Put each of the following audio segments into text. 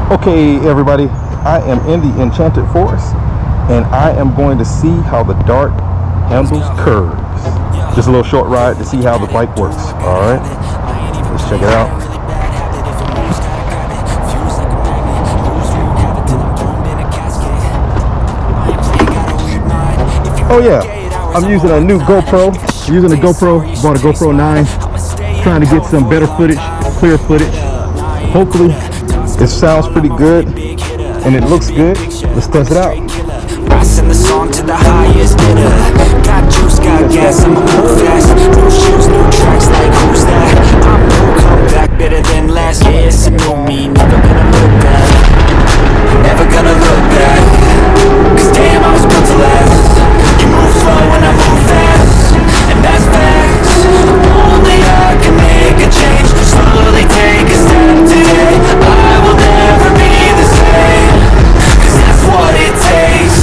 Okay, everybody, I am in the Enchanted Forest, and I am going to see how the dart handles curves. Just a little short ride to see how the bike works. All right, let's check it out. Oh yeah, I'm using a new GoPro. Using a GoPro, bought a GoPro 9, trying to get some better footage, clear footage. Hopefully, it sounds pretty good and it looks good. Let's test it out. I send the song to the highest bidder. Got juice, got gas, I'ma move fast. New shoes, new tracks, like who's that? I'm new, come back better than last. Yeah, it's a new me, never gonna look back. Never gonna look back. Cause damn, I was built to last. You move slow and I move fast, and that's facts. Only I can make a change. Slowly take a step today. I will never be the same, cause that's what it takes.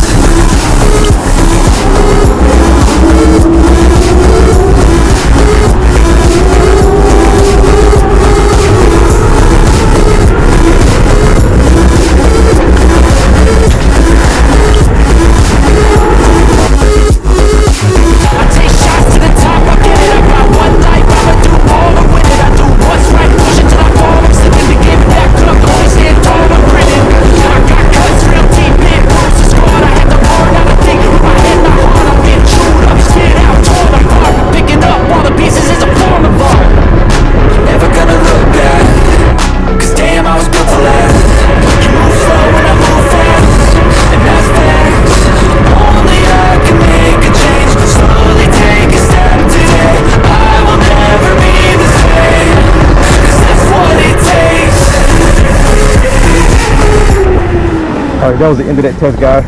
All right, that was the end of that test, guys.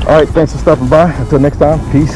All right, thanks for stopping by. Until next time, peace.